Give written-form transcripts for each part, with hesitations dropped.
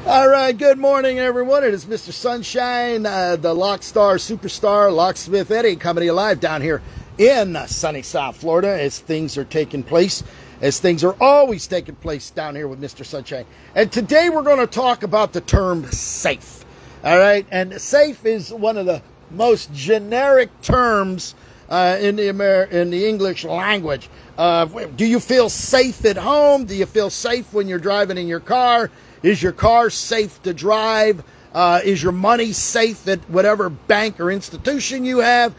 All right, good morning, everyone. It is Mr. Sunshine, the Lockstar superstar, Locksmith Eddy, coming to you live down here in sunny South Florida as things are taking place, as things are always taking place down here with Mr. Sunshine. And today we're going to talk about the term safe. All right, and safe is one of the most generic terms in the English language. Do you feel safe at home? Do you feel safe when you're driving in your car? Is your car safe to drive? Is your money safe at whatever bank or institution you have?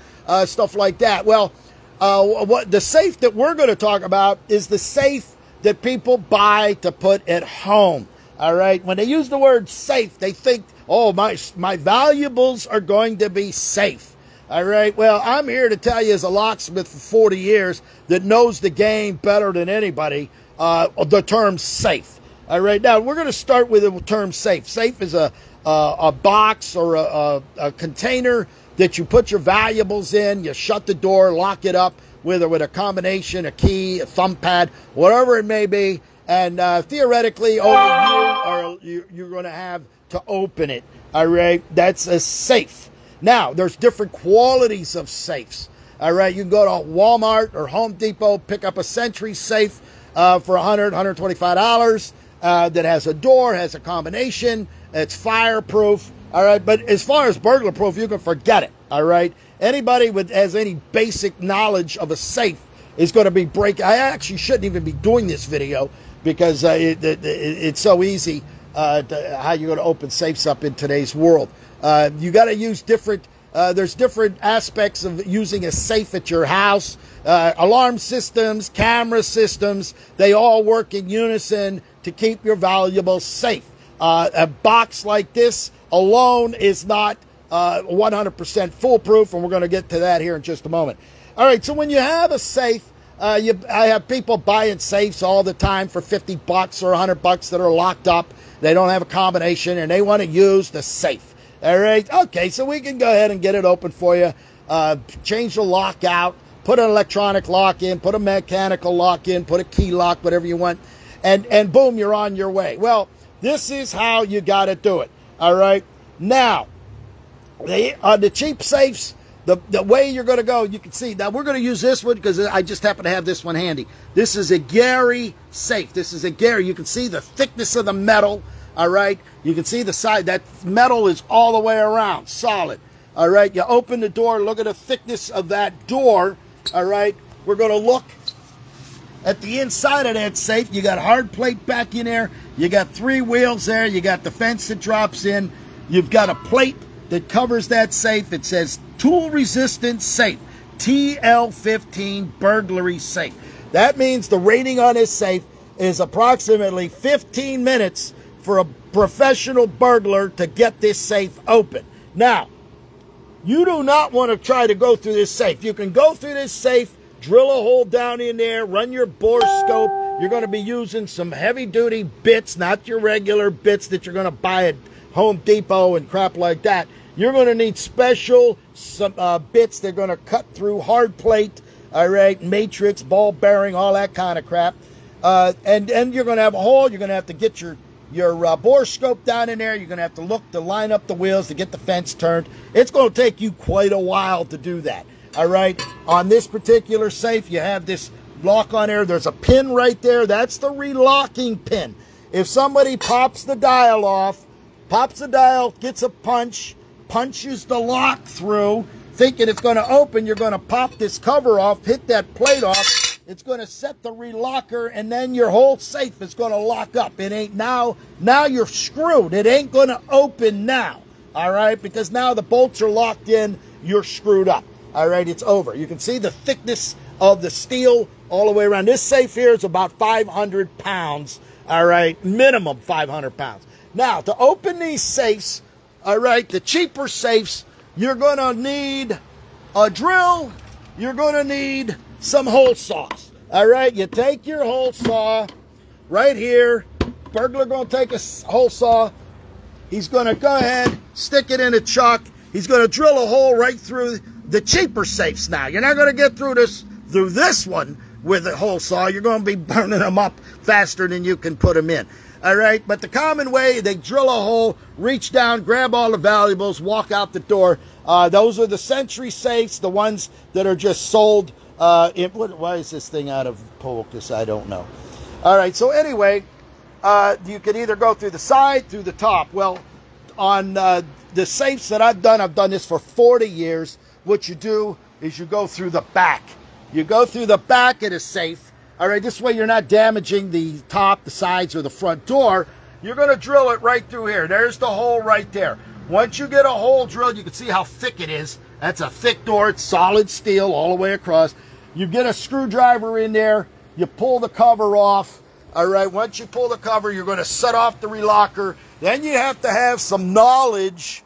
Stuff like that. Well, what the safe that we're going to talk about is the safe that people buy to put at home. All right. When they use the word safe, they think, oh, my valuables are going to be safe. All right. Well, I'm here to tell you as a locksmith for 40 years that knows the game better than anybody, the term safe. All right, now we're going to start with the term safe. Safe is a box or a container that you put your valuables in. You shut the door, lock it up, whether with a combination, a key, a thumb pad, whatever it may be. And theoretically, only you're going to have to open it. All right, that's a safe. Now, there's different qualities of safes. All right, you can go to Walmart or Home Depot, pick up a Century safe for $100, $125. That has a door, has a combination, it's fireproof, all right? But as far as burglar proof, you can forget it, all right? Anybody with has any basic knowledge of a safe is going to be I actually shouldn't even be doing this video because it's so easy how you're going to open safes up in today's world. You got to use different, there's different aspects of using a safe at your house. Alarm systems, camera systems, they all work in unison to keep your valuables safe. A box like this alone is not 100% foolproof, and we're going to get to that here in just a moment. All right, so when you have a safe, I have people buying safes all the time for 50 bucks or 100 bucks that are locked up. They don't have a combination, and they want to use the safe. All right, okay, so we can go ahead and get it open for you. Change the lock out, put an electronic lock in, put a mechanical lock in, put a key lock, whatever you want. And boom, you're on your way. Well, this is how you got to do it. All right. Now, on the cheap safes, the way you're going to go, you can see. Now, we're going to use this one because I just happen to have this one handy. This is a Gary safe. This is a Gary. You can see the thickness of the metal. All right. You can see the side. That metal is all the way around, solid. All right. You open the door. Look at the thickness of that door. All right. We're going to look at the inside of that safe. You got hard plate back in there. You got 3 wheels there. You got the fence that drops in. You've got a plate that covers that safe. It says tool resistant safe, TL15 burglary safe. That means the rating on this safe is approximately 15 minutes for a professional burglar to get this safe open. Now, you do not want to try to go through this safe. You can go through this safe, drill a hole down in there, run your bore scope. You're going to be using some heavy-duty bits, not your regular bits that you're going to buy at Home Depot and crap like that. You're going to need special bits. They're going to cut through hard plate, all right, matrix, ball bearing, all that kind of crap. And you're going to have a hole. You're going to have to get your bore scope down in there. You're going to have to look to line up the wheels to get the fence turned. It's going to take you quite a while to do that. All right, on this particular safe, you have this lock on there. There's a pin right there. That's the relocking pin. If somebody pops the dial off, pops the dial, gets a punch, punches the lock through, thinking it's going to open, you're going to pop this cover off, hit that plate off. It's going to set the relocker, and then your whole safe is going to lock up. It ain't now you're screwed. It ain't going to open now, all right, because now the bolts are locked in. You're screwed up. All right, it's over. You can see the thickness of the steel all the way around. This safe here is about 500 pounds, all right, minimum 500 pounds. Now, to open these safes, all right, the cheaper safes, you're going to need a drill. You're going to need some hole saws, all right? You take your hole saw right here. Burglar going to take a hole saw. He's going to go ahead, stick it in a chuck. He's going to drill a hole right through the cheaper safes now. You're not going to get through this one with a hole saw. You're going to be burning them up faster than you can put them in. All right, but the common way, they drill a hole, reach down, grab all the valuables, walk out the door. Those are the Century safes, the ones that are just sold. Why is this thing out of focus? I don't know. All right, so anyway, you can either go through the side, through the top. Well, on the safes that I've done this for 40 years. What you do is you go through the back. You go through the back of the safe. All right, this way you're not damaging the top, the sides, or the front door. You're going to drill it right through here. There's the hole right there. Once you get a hole drilled, you can see how thick it is. That's a thick door. It's solid steel all the way across. You get a screwdriver in there. You pull the cover off. All right, once you pull the cover, you're going to set off the relocker. Then you have to have some knowledge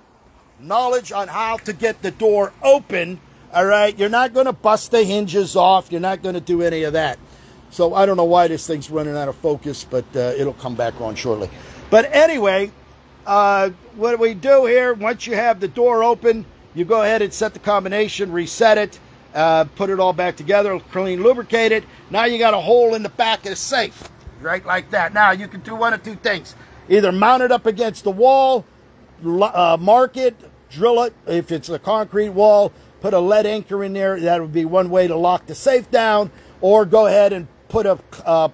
on how to get the door open. All right, you're not going to bust the hinges off. You're not going to do any of that. So I don't know why this thing's running out of focus, but it'll come back on shortly. But anyway, what we do here, once you have the door open, you go ahead and set the combination, reset it, put it all back together, clean, lubricate it. Now you got a hole in the back of the safe, right, like that. Now you can do one of two things. Either mount it up against the wall, mark it, drill it. If it's a concrete wall, put a lead anchor in there. That would be one way to lock the safe down. Or go ahead and put a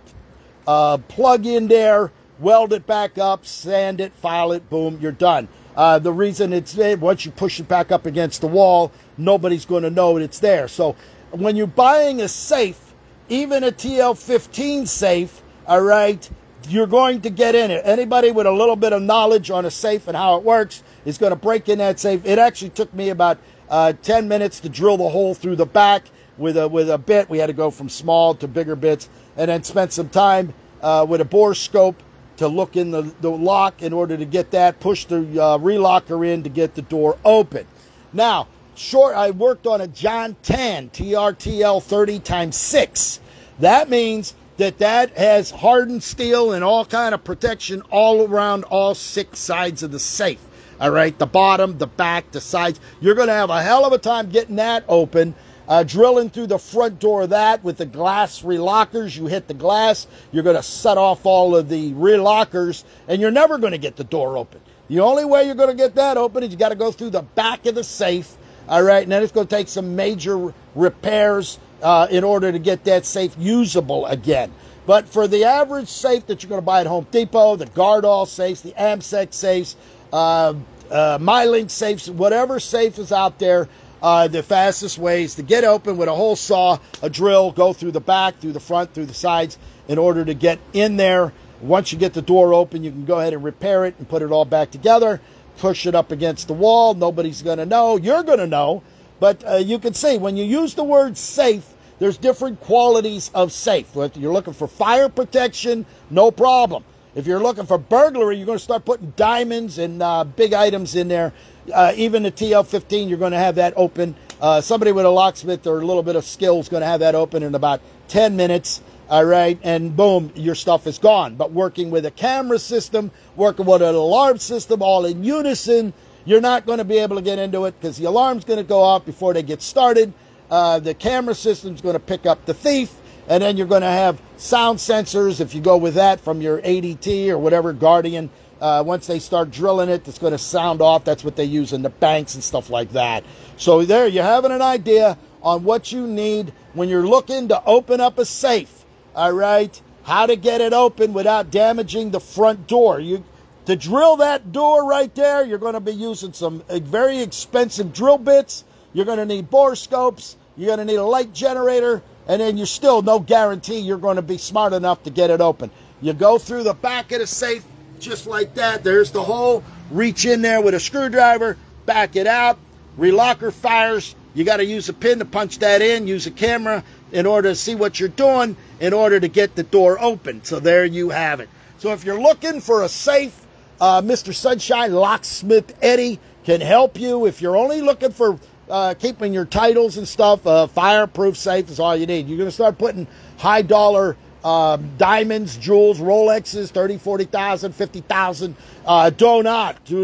plug in there, weld it back up, sand it, file it, boom, you're done. The reason it's there, once you push it back up against the wall, nobody's going to know it's there. So when you're buying a safe, even a TL15 safe, all right, you're going to get in it. Anybody with a little bit of knowledge on a safe and how it works is going to break in that safe. It actually took me about 10 minutes to drill the hole through the back with a bit. We had to go from small to bigger bits, and then spent some time with a bore scope to look in the lock in order to get that, push the relocker in to get the door open. Now, I worked on a John 10 TRTL 30x6. That means that has hardened steel and all kind of protection all around all 6 sides of the safe. All right, the bottom, the back, the sides. You're going to have a hell of a time getting that open. Drilling through the front door of that with the glass relockers. You hit the glass, you're going to set off all of the relockers, and you're never going to get the door open. The only way you're going to get that open is you got to go through the back of the safe. All right, and then it's going to take some major repairs in order to get that safe usable again. But for the average safe that you're going to buy at Home Depot, the Gardall safes, the AMSEC safes, MyLink safes, whatever safe is out there, the fastest way is to get open with a hole saw, a drill, go through the back, through the front, through the sides in order to get in there. Once you get the door open, you can go ahead and repair it and put it all back together, push it up against the wall. Nobody's going to know. You're going to know. But you can see when you use the word safe, there's different qualities of safe. If you're looking for fire protection, no problem. If you're looking for burglary, you're going to start putting diamonds and big items in there. Even the TL15, you're going to have that open. Somebody with a locksmith or a little bit of skill is going to have that open in about 10 minutes. All right, and boom, your stuff is gone. But working with a camera system, working with an alarm system, all in unison, you're not going to be able to get into it because the alarm's going to go off before they get started. The camera system's going to pick up the thief, and then you're going to have sound sensors, if you go with that, from your ADT or whatever, Guardian. Once they start drilling it, it's going to sound off. That's what they use in the banks and stuff like that. So there, you're having an idea on what you need when you're looking to open up a safe. All right, how to get it open without damaging the front door. To drill that door right there, you're going to be using some very expensive drill bits. You're going to need bore scopes. You're going to need a light generator. And then you're still no guarantee you're going to be smart enough to get it open. You go through the back of the safe just like that. There's the hole. Reach in there with a screwdriver. Back it out. Relocker fires. You got to use a pin to punch that in. Use a camera in order to see what you're doing in order to get the door open. So there you have it. So if you're looking for a safe, Mr. Sunshine Locksmith Eddy can help you. If you're only looking for keeping your titles and stuff, fireproof safe is all you need. You're going to start putting high dollar diamonds, jewels, Rolexes, 30, 40,000, 50,000. Do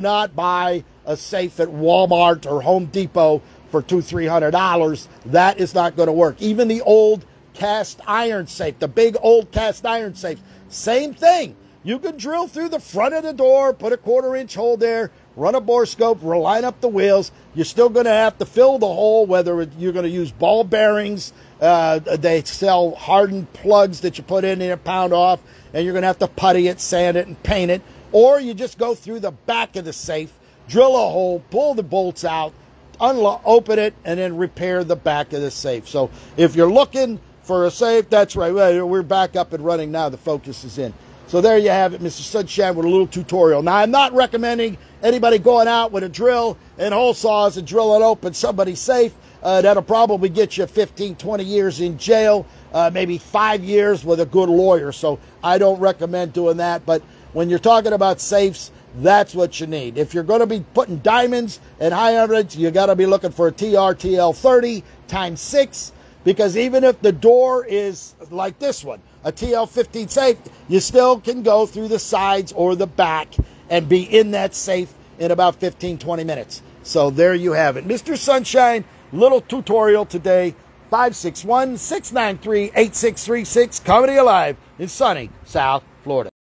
not buy a safe at Walmart or Home Depot for $200, $300. That is not going to work. Even the old cast iron safe, the big old cast iron safe, same thing. you can drill through the front of the door, put a 1/4-inch hole there, run a bore scope, line up the wheels. You're still going to have to fill the hole, whether you're going to use ball bearings. They sell hardened plugs that you put in and pound off, and you're going to have to putty it, sand it, and paint it. Or you just go through the back of the safe, drill a hole, pull the bolts out, open it, and then repair the back of the safe. So if you're looking for a safe, that's right. We're back up and running now. The focus is in. So there you have it, Mr. Sunshine, with a little tutorial. Now, I'm not recommending anybody going out with a drill and hole saws and drilling open somebody's safe. That'll probably get you 15, 20 years in jail, maybe 5 years with a good lawyer. So I don't recommend doing that. But when you're talking about safes, that's what you need. If you're going to be putting diamonds and high evidence, you got to be looking for a TL15 ×6, because even if the door is like this one, a TL15 safe, you still can go through the sides or the back and be in that safe in about 15, 20 minutes. So there you have it. Mr. Sunshine, little tutorial today. 561-693-8636, coming to you live in sunny South Florida.